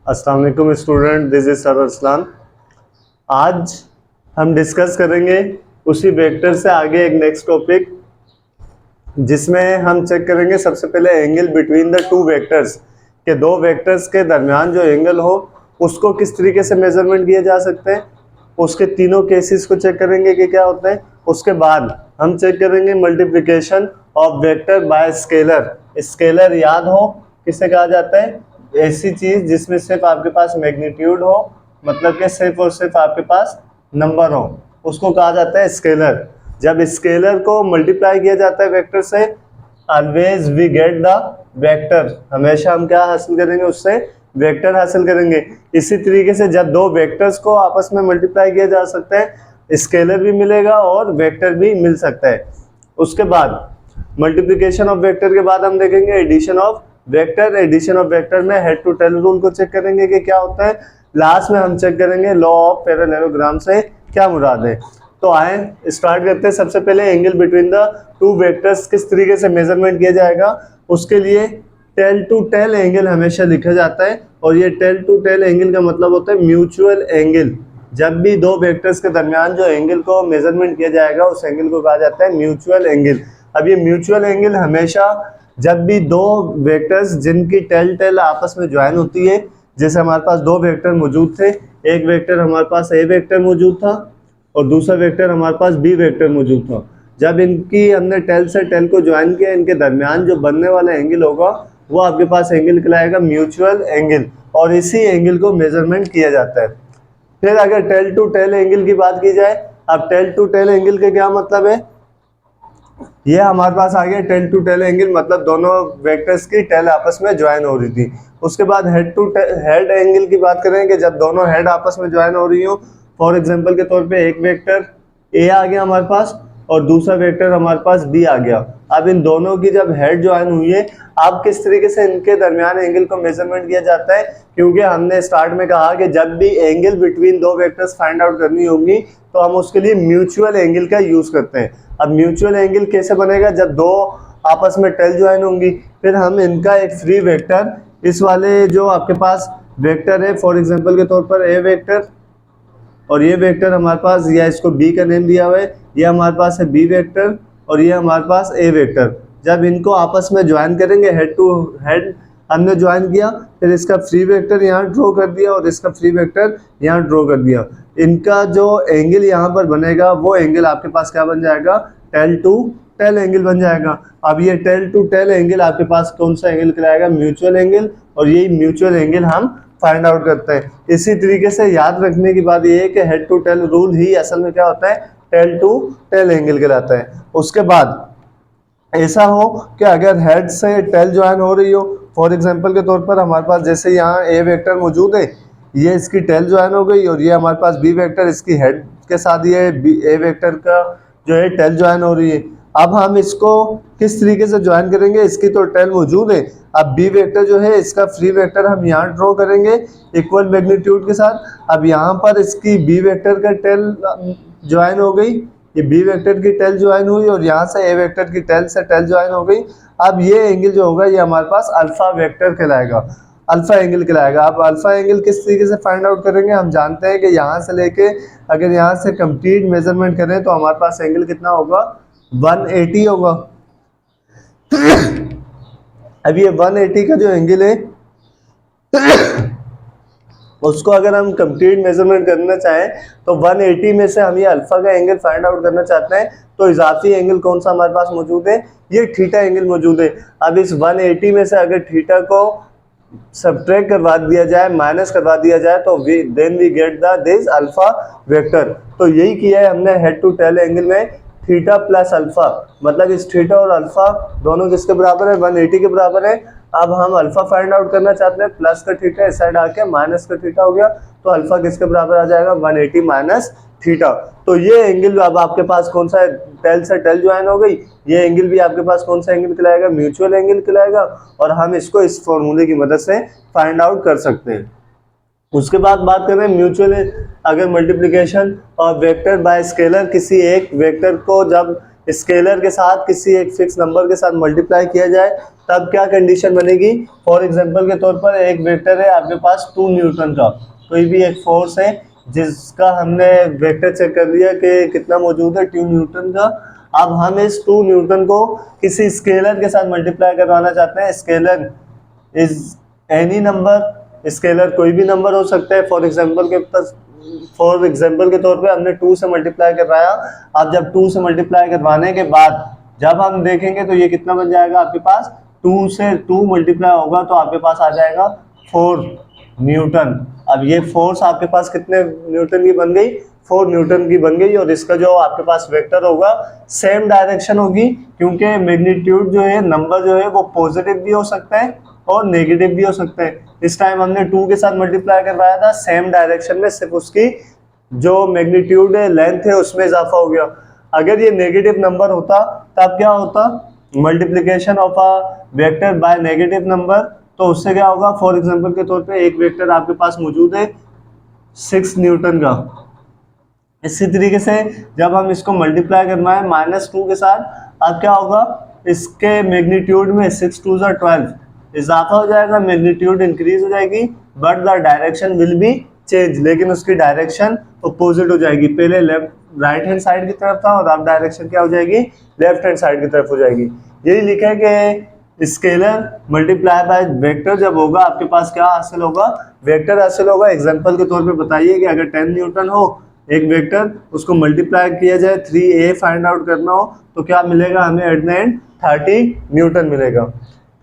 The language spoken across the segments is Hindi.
अस्सलाम वालेकुम student, this is sir Arsalan. आज हम डिस्कस करेंगे उसी वेक्टर से आगे एक नेक्स्ट टॉपिक, जिसमें हम चेक करेंगे सबसे पहले angle between the two vectors के दो वेक्टर्स के दरमियान जो एंगल हो उसको किस तरीके से मेजरमेंट किया जा सकते हैं। उसके तीनों केसेस को चेक करेंगे कि क्या होता है। उसके बाद हम चेक करेंगे multiplication of vector by scalar. Scalar याद हो किसे कहा जाता है? ऐसी चीज जिसमें सिर्फ आपके पास मैग्नीट्यूड हो, मतलब कि सिर्फ और सिर्फ आपके पास नंबर हो, उसको कहा जाता है स्केलर। जब स्केलर को मल्टीप्लाई किया जाता है वेक्टर से, always we get the vector. हमेशा हम क्या हासिल करेंगे? उससे वेक्टर हासिल करेंगे। इसी तरीके से जब दो वेक्टर्स को आपस में मल्टीप्लाई किया जा सकता है, स्केलर भी मिलेगा और वेक्टर भी मिल सकता है। उसके बाद मल्टीप्लिकेशन ऑफ वेक्टर के बाद हम देखेंगे addition of vector. Addition of vector में हेड टू टेल रूल को चेक करेंगे कि क्या होता है। लास्ट में हम चेक करेंगे लॉ ऑफ पैरेललोग्राम से क्या मुराद है। तो आए स्टार्ट करते हैं। सबसे पहले angle between the two vectors किस तरीके से मेजरमेंट किया जाएगा, उसके लिए टेल टू टेल एंगल हमेशा लिखा जाता है। और ये टेल टू टेल एंगल का मतलब होता है म्यूचुअल एंगल। जब भी दो वेक्टर्स के दरमियान जो एंगल को मेजरमेंट किया जाएगा उस एंगल को कहा जाता है म्यूचुअल एंगल। अब ये म्यूचुअल एंगल हमेशा जब भी दो वेक्टर्स जिनकी टेल टेल आपस में ज्वाइन होती है, जैसे हमारे पास दो वेक्टर मौजूद थे, एक वेक्टर हमारे पास ए वेक्टर मौजूद था और दूसरा वेक्टर हमारे पास बी वेक्टर मौजूद था। जब इनकी हमने टेल से टेल को ज्वाइन किया, इनके दरमियान जो बनने वाला एंगल होगा वो आपके पास एंगल कहलाएगा म्यूचुअल एंगल, और इसी एंगल को मेजरमेंट किया जाता है। फिर अगर टेल टू टेल एंगल की बात की जाए, अब टेल टू टेल एंगल का क्या मतलब है? ये हमारे पास आ गया टेल टू टेल एंगल, मतलब दोनों वेक्टर्स की टेल आपस में ज्वाइन हो रही थी। उसके बाद हेड टू हेड एंगल की बात करें कि जब दोनों हेड आपस में ज्वाइन हो रही हो। फॉर एग्जांपल के तौर पे एक वेक्टर ए आ गया हमारे पास और दूसरा वेक्टर हमारे पास बी आ गया। अब इन दोनों की जब हेड ज्वाइन हुई है, अब किस तरीके से इनके दरमियान एंगल को मेजरमेंट किया जाता है? क्योंकि हमने स्टार्ट में कहा कि जब भी एंगल बिटवीन दो वेक्टर्स फाइंड आउट करनी होगी तो हम उसके लिए म्यूचुअल एंगल का यूज करते हैं। अब म्यूचुअल एंगल कैसे बनेगा? जब दो आपस में टेल ज्वाइन होंगी, फिर हम इनका एक फ्री वेक्टर, इस वाले जो आपके पास वेक्टर है फॉर एग्जांपल के तौर पर ए वेक्टर, और ये वेक्टर हमारे पास, या इसको बी का नेम दिया हुआ है, ये हमारे पास है बी वेक्टर और ये हमारे पास ए वेक्टर। जब इनको आपस में ज्वाइन करेंगे, हेड टू हेड हमने ज्वाइन किया, फिर इसका फ्री वेक्टर यहाँ ड्रॉ कर दिया और इसका फ्री वेक्टर यहाँ ड्रॉ कर दिया। इनका जो एंगल यहाँ पर बनेगा वो एंगल आपके पास क्या बन जाएगा? टेल टू टेल एंगल बन जाएगा। अब ये टेल टू टेल एंगल आपके पास कौन सा एंगल कहलाएगा? म्यूचुअल एंगल, और यही म्यूचुअल एंगल हम फाइंड आउट करते हैं। इसी तरीके से याद रखने की बात यह है कि हेड टू टेल रूल ही असल में क्या होता है? टेल टू टेल एंगल कहलाता है। उसके बाद ऐसा हो कि अगर हेड से टेल ज्वाइन हो रही हो, फॉर एग्जांपल के तौर पर हमारे पास जैसे यहाँ ए वेक्टर मौजूद है, ये इसकी टेल ज्वाइन हो गई और ये हमारे पास बी वेक्टर, इसकी हेड के साथ ये ए वेक्टर का जो है टेल ज्वाइन हो रही है। अब हम इसको किस तरीके से ज्वाइन करेंगे? इसकी तो टेल मौजूद है, अब बी वेक्टर जो है इसका फ्री वेक्टर हम यहाँ ड्रॉ करेंगे इक्वल मैग्नीट्यूड के साथ। अब यहाँ पर इसकी बी वेक्टर का टेल ज्वाइन हो गई, ये बी वेक्टर की टेल ज्वाइन हुई और यहाँ से ए वेक्टर की टेल से टेल ज्वाइन हो गई। अब ये एंगल जो होगा ये हमारे पास अल्फा वेक्टर कहलाएगा, अल्फा एंगल कहलाएगा। अब अल्फा एंगल किस तरीके से फाइंड आउट करेंगे? हम जानते हैं कि यहाँ से लेके अगर यहाँ से कंप्लीट मेजरमेंट करें तो हमारे पास एंगल कितना होगा? 180 होगा। अब ये 180 का जो एंगल है उसको अगर हम कंप्लीट मेजरमेंट करना चाहें तो 180 में से हम ये अल्फा का एंगल फाइंड आउट करना चाहते हैं, तो इजाफी एंगल कौन सा हमारे पास मौजूद है? ये थीटा एंगल मौजूद है। अब इस 180 में से अगर थीटा को सब्ट्रैक्ट करवा दिया जाए, माइनस करवा दिया जाए, तो then we get this alpha vector. तो यही किया है हमने हेड टू टेल एंगल में, थीटा प्लस अल्फा, मतलब इस थीटा और अल्फा दोनों किसके बराबर है? 180 के बराबर है। अब हम अल्फा फाइंड आउट करना चाहते हैं, प्लस का थीटा इस साइड आके माइनस का थीटा हो गया, तो अल्फा किसके बराबर आ जाएगा? 180 माइनस थीटा। तो ये एंगल अब आपके पास कौन सा है? टेल से टेल ज्वाइन हो गई, ये एंगल भी आपके पास कौन सा एंगल कहलाएगा? म्यूचुअल एंगल कहलाएगा, और हम इसको इस फॉर्मूले की मदद से फाइंड आउट कर सकते हैं। उसके बाद बात करें म्यूचुअल, अगर मल्टीप्लिकेशन और वेक्टर बाय स्केलर, किसी एक वेक्टर को जब स्केलर के साथ किसी एक फिक्स नंबर के साथ मल्टीप्लाई किया जाए तब क्या कंडीशन बनेगी। फॉर एग्जांपल के तौर पर एक वेक्टर है आपके पास 2 न्यूटन का, कोई भी एक फोर्स है जिसका हमने वेक्टर चेक कर लिया कि कितना मौजूद है 2 न्यूटन का। अब हम इस 2 न्यूटन को किसी स्केलर के साथ मल्टीप्लाई करवाना चाहते हैं। Scalar is any number, scalar कोई भी नंबर हो सकता है। फॉर एग्जाम्पल के तौर पे हमने 2 से मल्टीप्लाई करवाया। अब जब 2 से मल्टीप्लाई करवाने के बाद जब हम देखेंगे तो ये कितना बन जाएगा आपके पास, 2 से 2 मल्टीप्लाई होगा तो आपके पास आ जाएगा 4 न्यूटन। अब ये फोर्स आपके पास कितने न्यूटन की बन गई, 4 न्यूटन की बन गई। और इसका जो आपके पास वेक्टर होगा सेम डायरेक्शन होगी, क्योंकि मैग्नीट्यूड जो है, नंबर जो है वो पॉजिटिव भी हो सकता है और नेगेटिव भी हो सकता है। इस टाइम हमने 2 के साथ मल्टीप्लाई करवाया था, सेम डायरेक्शन में, सिर्फ उसकी जो मैग्नीट्यूड है, लेंथ है, उसमें इजाफा हो गया। अगर ये नेगेटिव नंबर होता तब क्या होता, multiplication of a vector by negative number, तो उससे क्या होगा। फॉर एग्जांपल के तौर पे एक वेक्टर आपके पास मौजूद है 6 न्यूटन का। इसी तरीके से जब हम इसको मल्टीप्लाई करवाएं -2 के साथ, अब क्या होगा, इसके मैग्नीट्यूड में 6 2 12 इजाफा हो जाएगा, मैग्नीट्यूड इंक्रीज हो जाएगी, but the direction will be change, लेकिन उसकी डायरेक्शन अपोजिट हो जाएगी। पहले लेफ्ट राइट हैंड साइड की तरफ था और अब डायरेक्शन क्या हो जाएगी, लेफ्ट हैंड साइड की तरफ हो जाएगी। यही लिखा है कि स्केलर मल्टीप्लाई बाय वेक्टर जब होगा आपके पास क्या हासिल होगा, वेक्टर हासिल होगा। एग्जांपल के तौर पे बताइए कि अगर 10 न्यूटन हो एक वेक्टर, उसको मल्टीप्लाई किया जाए 3a फाइंड आउट करना हो तो क्या मिलेगा हमें एट द एंड 30 न्यूटन मिलेगा।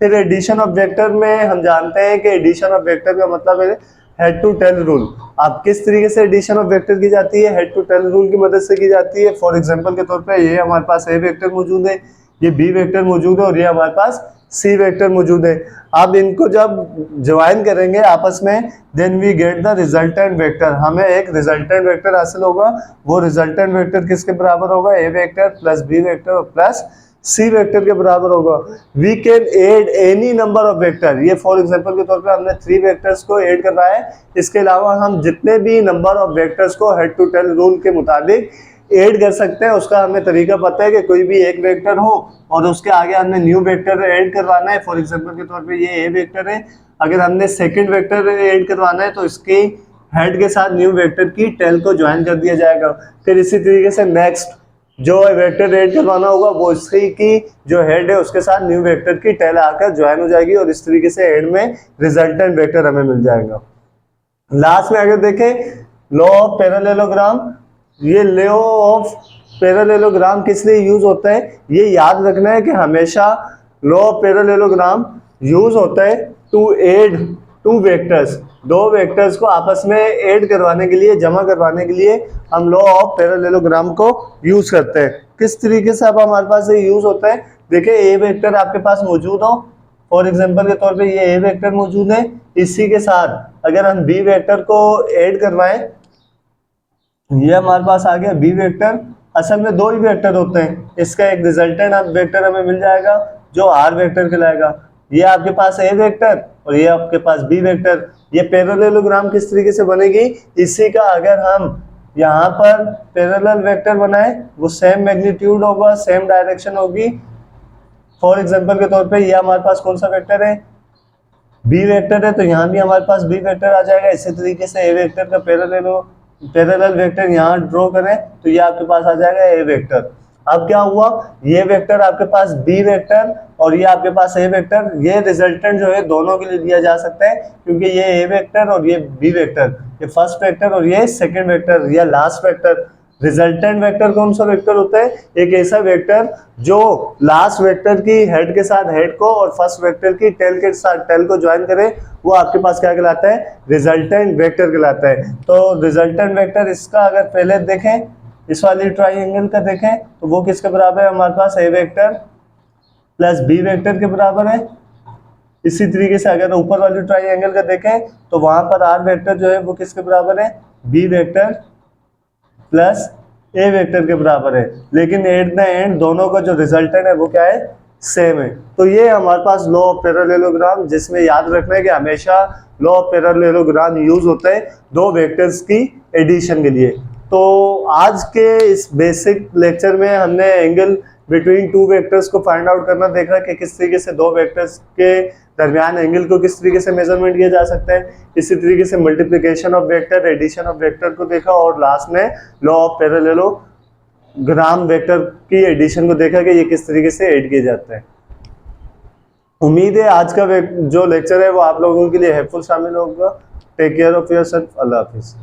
फिर एडिशन ऑफ वेक्टर में हम जानते हैं कि एडिशन ऑफ वेक्टर का मतलब है हेड टू टेल रूल। अब किस तरीके से एडिशन ऑफ वेक्टर की जाती है, हेड टू टेल रूल की मदद से की जाती है। फॉर एग्जांपल के तौर पे ये हमारे पास ए वेक्टर मौजूद है, ये बी वेक्टर मौजूद है और ये हमारे पास सी वेक्टर मौजूद है। अब इनको जब ज्वाइन करेंगे आपस में, then we get the resultant vector, हमें एक रिजल्टेंट वेक्टर हासिल होगा। वो रिजल्टेंट वेक्टर किसके बराबर होगा, A vector plus B vector plus C vector के बराबर होगा। We can add any number of vector, ये फॉर एग्जांपल के तौर पे हमने 3 वेक्टर्स को ऐड करना है। इसके अलावा हम जितने भी नंबर ऑफ वेक्टर्स को हेड टू टेल रूल के मुताबिक ऐड कर सकते हैं। उसका हमें तरीका पता है कि कोई भी एक वेक्टर हो और उसके आगे हमने न्यू वेक्टर ऐड करवाना है। फॉर एग्जांपल के तौर पे ये ए वेक्टर है, अगर हमने सेकंड वेक्टर ऐड करवाना है तो इसकी हेड के साथ न्यू वेक्टर की टेल को ज्वाइन कर दिया जाएगा। फिर इसी तरीके से नेक्स्ट जो वेक्टर ऐड करवाना होगा वो इसकी की जो हेड है उसके साथ न्यू वेक्टर की टेल आकर ज्वाइन हो जाएगी और इस तरीके से हेड में रिजल्टेंट वेक्टर हमें मिल जाएगा। लास्ट में अगर देखें लॉ ऑफ पैरेललोग्राम, ये लॉ ऑफ पैरेललोग्राम किस लिए यूज होता है, ये याद रखना है कि हमेशा लॉ ऑफ पैरेललोग्राम यूज होता है टू ऐड 2 वेक्टर्स, 2 वेक्टर्स को आपस में ऐड करवाने के लिए, जमा करवाने के लिए हम लॉ ऑफ पैरेललोग्राम को यूज करते हैं। किस तरीके से अब हमारे पास ये यूज होता है, देखिए ए वेक्टर आपके पास मौजूद हो, फॉर एग्जांपल के तौर पे ये ए वेक्टर मौजूद है, इसी के साथ अगर हम बी वेक्टर को ऐड करवाएं, ये हमारे पास आ गया बी वेक्टर। असल में 2 ही वेक्टर होते हैं, इसका एक रिजल्टेंट वेक्टर हमें मिल जाएगा जो आर वेक्टर कहलाएगा। ये आपके पास ए वेक्टर और ये आपके पास बी वेक्टर। ये पैरेललोग्राम किस तरीके से बनेगी, इसी का अगर हम यहाँ पर पैरेलल वेक्टर बनाए, वो सेम मैग्नीट्यूड होगा, सेम डायरेक्शन होगी। फॉर एग्जांपल के तौर पे ये हमारे पास कौन सा वेक्टर है, बी वेक्टर है, तो यहाँ भी हमारे पास बी वेक्टर आ जाएगा। इसी तरीके से ए वेक्टर का पैरेलल वेक्टर यहाँ ड्रॉ करें तो ये आपके पास आ जाएगा ए वेक्टर। अब क्या हुआ, ये वेक्टर आपके पास बी वेक्टर और ये आपके पास ए वेक्टर, ये रिजल्टेंट जो है दोनों के लिए दिया जा सकता है, क्योंकि ये ए वेक्टर और ये बी वेक्टर, ये फर्स्ट वेक्टर और ये सेकंड वेक्टर या लास्ट वेक्टर। रिजल्टेंट वेक्टर कौन सा वेक्टर होता है, एक ऐसा वेक्टर जो लास्ट वेक्टर की हेड के साथ हेड को और फर्स्ट वेक्टर की टेल के साथ टेल को ज्वाइन करे, वो आपके पास क्या कहलाता है, रिजल्टेंट वेक्टर कहलाता है। तो रिजल्टेंट वेक्टर इसका अगर पहले देखें, इस वाली ट्राइंगल का देखें तो वो किसके बराबर है, हमारे पास ए वेक्टर प्लस बी वेक्टर के बराबर है। इसी तरीके से अगर ऊपर वाली ट्राइंगल का देखें तो वहां पर आर वेक्टर जो है वो किसके बराबर है, बी वेक्टर प्लस ए वेक्टर के बराबर है। लेकिन एट द एंड दोनों का जो रिजल्टेंट है वो क्या है, सेम है। तो ये हमारे पास लॉ ऑफ पैरेललोग्राम, जिसमें याद रखना है कि हमेशा लॉ ऑफ पैरेललोग्राम यूज होता है 2 वेक्टर्स की एडिशन के लिए। तो आज के इस बेसिक लेक्चर में हमने एंगल बिटवीन टू वेक्टर्स को फाइंड आउट करना देखा कि किस तरीके से दो वेक्टर्स के दरमियान एंगल को किस तरीके से मेजरमेंट किया जा सकता है। इसी तरीके से multiplication of vector, addition of vector को देखा, और लास्ट में लॉ ऑफ पैरेललोग्राम वेक्टर की एडिशन को देखा कि ये किस तरीके से ऐड किए जाते हैं। उम्मीद है आज का जो लेक्चर है वो आप लोगों के लिए हेल्पफुल शामिल होगा। Take care of yourself. अल्लाह हाफिज।